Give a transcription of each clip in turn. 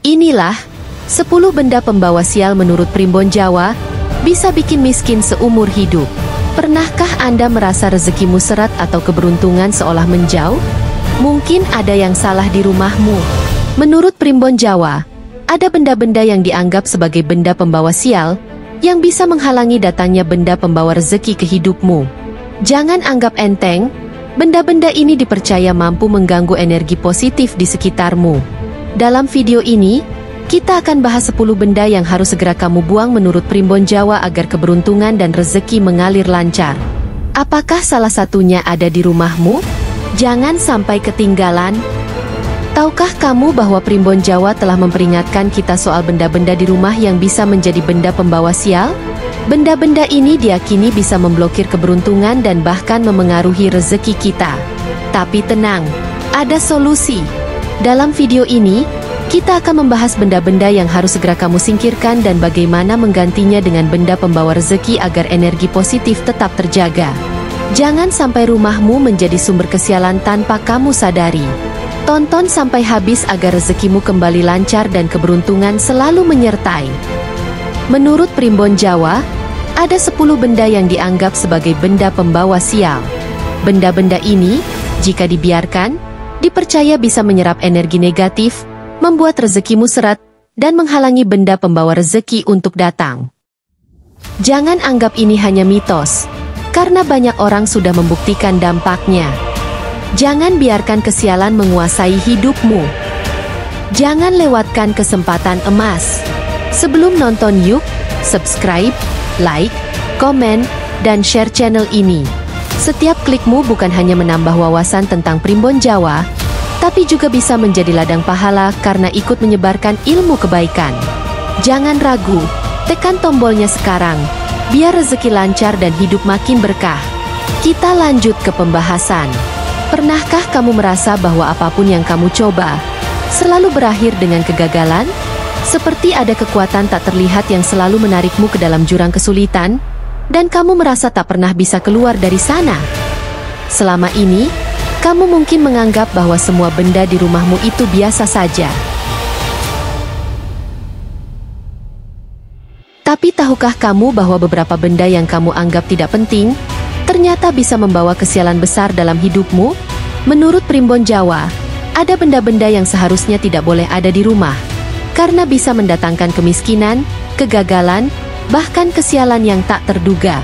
Inilah 10 benda pembawa sial menurut Primbon Jawa, bisa bikin miskin seumur hidup. Pernahkah Anda merasa rezekimu seret atau keberuntungan seolah menjauh? Mungkin ada yang salah di rumahmu. Menurut Primbon Jawa, ada benda-benda yang dianggap sebagai benda pembawa sial, yang bisa menghalangi datangnya benda pembawa rezeki ke hidupmu. Jangan anggap enteng, benda-benda ini dipercaya mampu mengganggu energi positif di sekitarmu. Dalam video ini, kita akan bahas 10 benda yang harus segera kamu buang menurut Primbon Jawa agar keberuntungan dan rezeki mengalir lancar. Apakah salah satunya ada di rumahmu? Jangan sampai ketinggalan. Tahukah kamu bahwa Primbon Jawa telah memperingatkan kita soal benda-benda di rumah yang bisa menjadi benda pembawa sial? Benda-benda ini diyakini bisa memblokir keberuntungan dan bahkan memengaruhi rezeki kita. Tapi tenang, ada solusi. Dalam video ini, kita akan membahas benda-benda yang harus segera kamu singkirkan dan bagaimana menggantinya dengan benda pembawa rezeki agar energi positif tetap terjaga. Jangan sampai rumahmu menjadi sumber kesialan tanpa kamu sadari. Tonton sampai habis agar rezekimu kembali lancar dan keberuntungan selalu menyertai. Menurut Primbon Jawa, ada 10 benda yang dianggap sebagai benda pembawa sial. Benda-benda ini, jika dibiarkan, dipercaya bisa menyerap energi negatif, membuat rezekimu seret, dan menghalangi benda pembawa rezeki untuk datang. Jangan anggap ini hanya mitos, karena banyak orang sudah membuktikan dampaknya. Jangan biarkan kesialan menguasai hidupmu. Jangan lewatkan kesempatan emas. Sebelum nonton yuk, subscribe, like, komen, dan share channel ini. Setiap klikmu bukan hanya menambah wawasan tentang Primbon Jawa, tapi juga bisa menjadi ladang pahala karena ikut menyebarkan ilmu kebaikan. Jangan ragu, tekan tombolnya sekarang, biar rezeki lancar dan hidup makin berkah. Kita lanjut ke pembahasan. Pernahkah kamu merasa bahwa apapun yang kamu coba, selalu berakhir dengan kegagalan? Seperti ada kekuatan tak terlihat yang selalu menarikmu ke dalam jurang kesulitan, dan kamu merasa tak pernah bisa keluar dari sana. Selama ini, kamu mungkin menganggap bahwa semua benda di rumahmu itu biasa saja. Tapi tahukah kamu bahwa beberapa benda yang kamu anggap tidak penting, ternyata bisa membawa kesialan besar dalam hidupmu? Menurut Primbon Jawa, ada benda-benda yang seharusnya tidak boleh ada di rumah, karena bisa mendatangkan kemiskinan, kegagalan, bahkan kesialan yang tak terduga.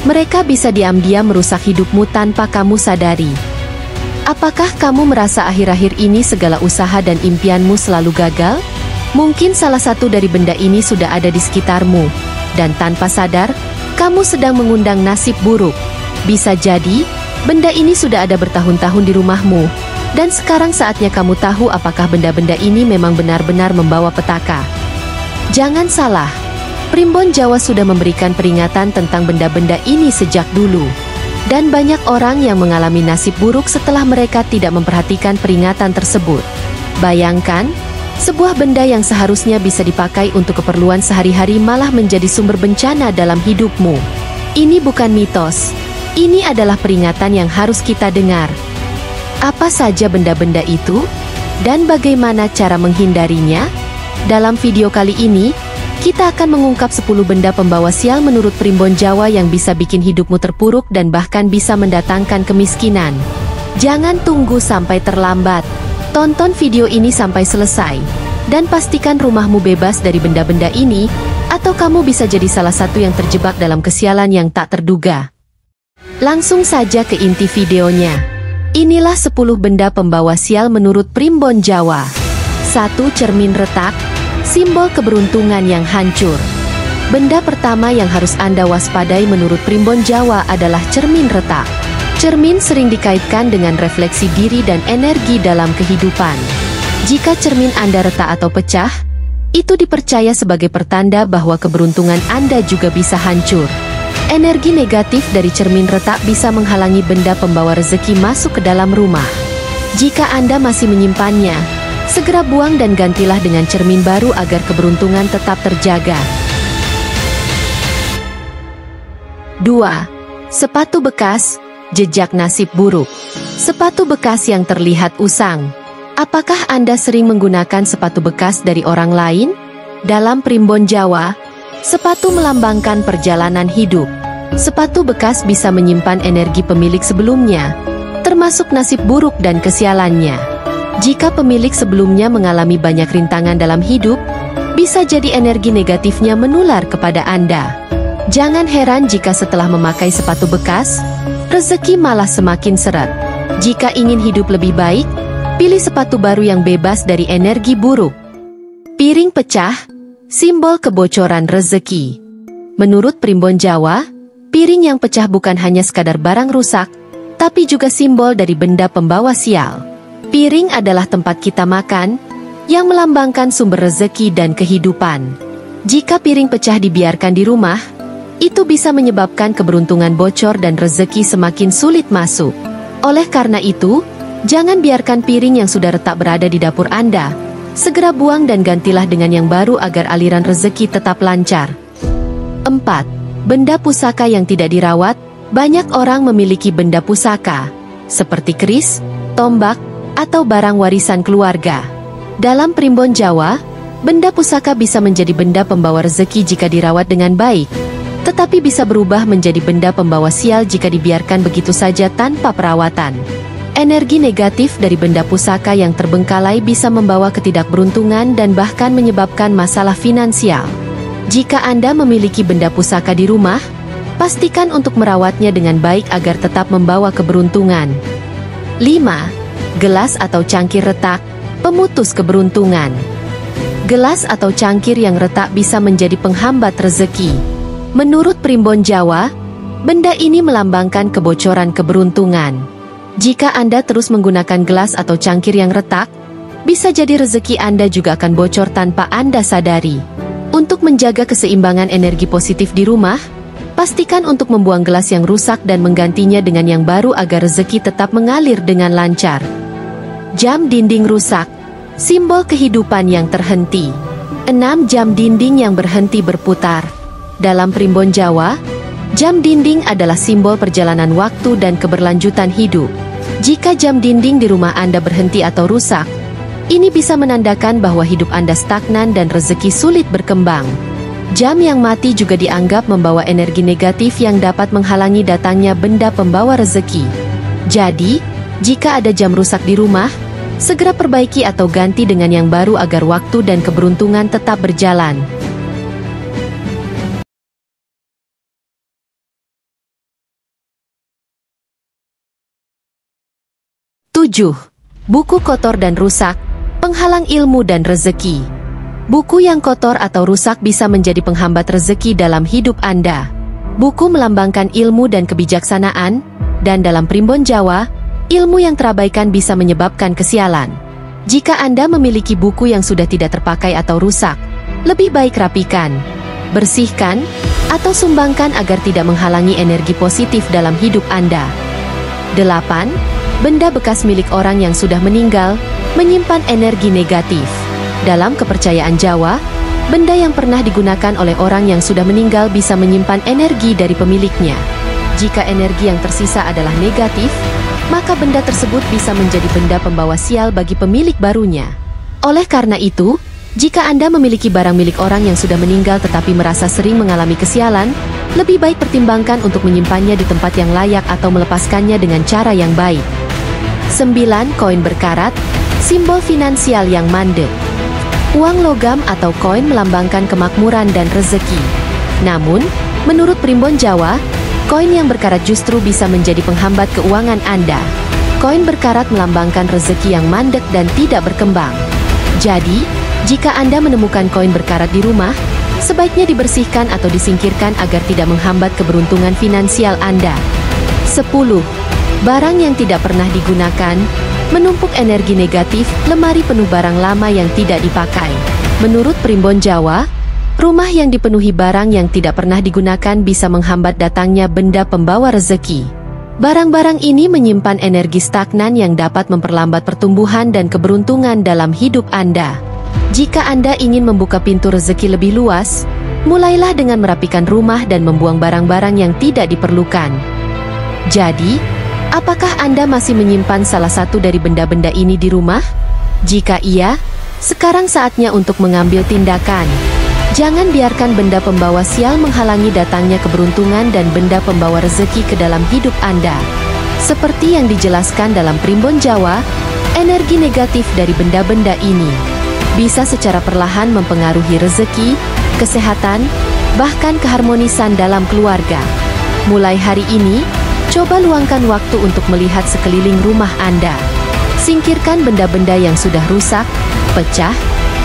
Mereka bisa diam-diam merusak hidupmu tanpa kamu sadari. Apakah kamu merasa akhir-akhir ini segala usaha dan impianmu selalu gagal? Mungkin salah satu dari benda ini sudah ada di sekitarmu, dan tanpa sadar, kamu sedang mengundang nasib buruk. Bisa jadi, benda ini sudah ada bertahun-tahun di rumahmu, dan sekarang saatnya kamu tahu apakah benda-benda ini memang benar-benar membawa petaka. Jangan salah, Primbon Jawa sudah memberikan peringatan tentang benda-benda ini sejak dulu. Dan banyak orang yang mengalami nasib buruk setelah mereka tidak memperhatikan peringatan tersebut. Bayangkan, sebuah benda yang seharusnya bisa dipakai untuk keperluan sehari-hari malah menjadi sumber bencana dalam hidupmu. Ini bukan mitos, ini adalah peringatan yang harus kita dengar. Apa saja benda-benda itu? Dan bagaimana cara menghindarinya? Dalam video kali ini, kita akan mengungkap 10 benda pembawa sial menurut Primbon Jawa yang bisa bikin hidupmu terpuruk dan bahkan bisa mendatangkan kemiskinan. Jangan tunggu sampai terlambat. Tonton video ini sampai selesai. Dan pastikan rumahmu bebas dari benda-benda ini, atau kamu bisa jadi salah satu yang terjebak dalam kesialan yang tak terduga. Langsung saja ke inti videonya. Inilah 10 benda pembawa sial menurut Primbon Jawa. 1. Cermin retak, simbol keberuntungan yang hancur. Benda pertama yang harus Anda waspadai menurut Primbon Jawa adalah cermin retak. Cermin sering dikaitkan dengan refleksi diri dan energi dalam kehidupan. Jika cermin Anda retak atau pecah, itu dipercaya sebagai pertanda bahwa keberuntungan Anda juga bisa hancur. Energi negatif dari cermin retak bisa menghalangi benda pembawa rezeki masuk ke dalam rumah. Jika Anda masih menyimpannya, segera buang dan gantilah dengan cermin baru agar keberuntungan tetap terjaga. 2. Sepatu bekas, jejak nasib buruk. Sepatu bekas yang terlihat usang, Apakah Anda sering menggunakan sepatu bekas dari orang lain? Dalam Primbon Jawa, sepatu melambangkan perjalanan hidup. Sepatu bekas bisa menyimpan energi pemilik sebelumnya, termasuk nasib buruk dan kesialannya. Jika pemilik sebelumnya mengalami banyak rintangan dalam hidup, bisa jadi energi negatifnya menular kepada Anda. Jangan heran jika setelah memakai sepatu bekas, rezeki malah semakin seret. Jika ingin hidup lebih baik, pilih sepatu baru yang bebas dari energi buruk. Piring pecah, simbol kebocoran rezeki. Menurut Primbon Jawa, piring yang pecah bukan hanya sekadar barang rusak, tapi juga simbol dari benda pembawa sial. Piring adalah tempat kita makan, yang melambangkan sumber rezeki dan kehidupan. Jika piring pecah dibiarkan di rumah, itu bisa menyebabkan keberuntungan bocor dan rezeki semakin sulit masuk. Oleh karena itu, jangan biarkan piring yang sudah retak berada di dapur Anda. Segera buang dan gantilah dengan yang baru agar aliran rezeki tetap lancar. 4. Benda pusaka yang tidak dirawat. Banyak orang memiliki benda pusaka, seperti keris, tombak, atau barang warisan keluarga. Dalam Primbon Jawa, benda pusaka bisa menjadi benda pembawa rezeki jika dirawat dengan baik, tetapi bisa berubah menjadi benda pembawa sial jika dibiarkan begitu saja tanpa perawatan. Energi negatif dari benda pusaka yang terbengkalai bisa membawa ketidakberuntungan dan bahkan menyebabkan masalah finansial. Jika Anda memiliki benda pusaka di rumah, pastikan untuk merawatnya dengan baik agar tetap membawa keberuntungan. 5. Gelas atau cangkir retak, pemutus keberuntungan. Gelas atau cangkir yang retak bisa menjadi penghambat rezeki. Menurut Primbon Jawa, benda ini melambangkan kebocoran keberuntungan. Jika Anda terus menggunakan gelas atau cangkir yang retak, bisa jadi rezeki Anda juga akan bocor tanpa Anda sadari. Untuk menjaga keseimbangan energi positif di rumah, pastikan untuk membuang gelas yang rusak dan menggantinya dengan yang baru agar rezeki tetap mengalir dengan lancar. Jam dinding rusak, simbol kehidupan yang terhenti. 6 jam dinding yang berhenti berputar. Dalam Primbon Jawa, jam dinding adalah simbol perjalanan waktu dan keberlanjutan hidup. Jika jam dinding di rumah Anda berhenti atau rusak, ini bisa menandakan bahwa hidup Anda stagnan dan rezeki sulit berkembang. Jam yang mati juga dianggap membawa energi negatif yang dapat menghalangi datangnya benda pembawa rezeki. Jadi, jika ada jam rusak di rumah, segera perbaiki atau ganti dengan yang baru agar waktu dan keberuntungan tetap berjalan. Tujuh. Buku kotor dan rusak, penghalang ilmu dan rezeki. Buku yang kotor atau rusak bisa menjadi penghambat rezeki dalam hidup Anda. Buku melambangkan ilmu dan kebijaksanaan, dan dalam Primbon Jawa, ilmu yang terabaikan bisa menyebabkan kesialan. Jika Anda memiliki buku yang sudah tidak terpakai atau rusak, lebih baik rapikan, bersihkan, atau sumbangkan agar tidak menghalangi energi positif dalam hidup Anda. 8. Benda bekas milik orang yang sudah meninggal, menyimpan energi negatif. Dalam kepercayaan Jawa, benda yang pernah digunakan oleh orang yang sudah meninggal bisa menyimpan energi dari pemiliknya. Jika energi yang tersisa adalah negatif, maka benda tersebut bisa menjadi benda pembawa sial bagi pemilik barunya. Oleh karena itu, jika Anda memiliki barang milik orang yang sudah meninggal tetapi merasa sering mengalami kesialan, lebih baik pertimbangkan untuk menyimpannya di tempat yang layak atau melepaskannya dengan cara yang baik. 9. Koin berkarat, simbol finansial yang mandek. Uang logam atau koin melambangkan kemakmuran dan rezeki. Namun, menurut Primbon Jawa, koin yang berkarat justru bisa menjadi penghambat keuangan Anda. Koin berkarat melambangkan rezeki yang mandek dan tidak berkembang. Jadi, jika Anda menemukan koin berkarat di rumah, sebaiknya dibersihkan atau disingkirkan agar tidak menghambat keberuntungan finansial Anda. 10. Barang yang tidak pernah digunakan, menumpuk energi negatif, lemari penuh barang lama yang tidak dipakai. Menurut Primbon Jawa, rumah yang dipenuhi barang yang tidak pernah digunakan bisa menghambat datangnya benda pembawa rezeki. Barang-barang ini menyimpan energi stagnan yang dapat memperlambat pertumbuhan dan keberuntungan dalam hidup Anda. Jika Anda ingin membuka pintu rezeki lebih luas, mulailah dengan merapikan rumah dan membuang barang-barang yang tidak diperlukan. Jadi, apakah Anda masih menyimpan salah satu dari benda-benda ini di rumah? Jika iya, sekarang saatnya untuk mengambil tindakan. Jangan biarkan benda pembawa sial menghalangi datangnya keberuntungan dan benda pembawa rezeki ke dalam hidup Anda. Seperti yang dijelaskan dalam Primbon Jawa, energi negatif dari benda-benda ini bisa secara perlahan mempengaruhi rezeki, kesehatan, bahkan keharmonisan dalam keluarga. Mulai hari ini, coba luangkan waktu untuk melihat sekeliling rumah Anda. Singkirkan benda-benda yang sudah rusak, pecah,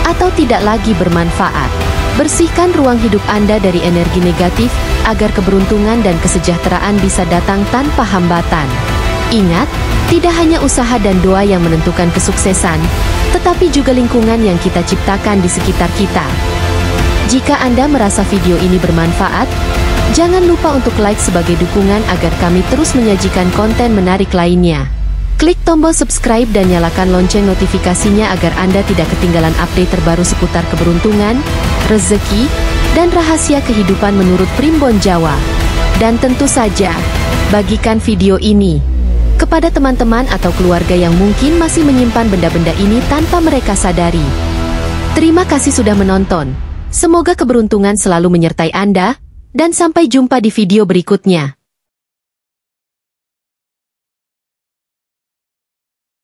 atau tidak lagi bermanfaat. Bersihkan ruang hidup Anda dari energi negatif agar keberuntungan dan kesejahteraan bisa datang tanpa hambatan. Ingat, tidak hanya usaha dan doa yang menentukan kesuksesan, tetapi juga lingkungan yang kita ciptakan di sekitar kita. Jika Anda merasa video ini bermanfaat, jangan lupa untuk like sebagai dukungan agar kami terus menyajikan konten menarik lainnya. Klik tombol subscribe dan nyalakan lonceng notifikasinya agar Anda tidak ketinggalan update terbaru seputar keberuntungan, rezeki, dan rahasia kehidupan menurut Primbon Jawa. Dan tentu saja, bagikan video ini kepada teman-teman atau keluarga yang mungkin masih menyimpan benda-benda ini tanpa mereka sadari. Terima kasih sudah menonton. Semoga keberuntungan selalu menyertai Anda, dan sampai jumpa di video berikutnya.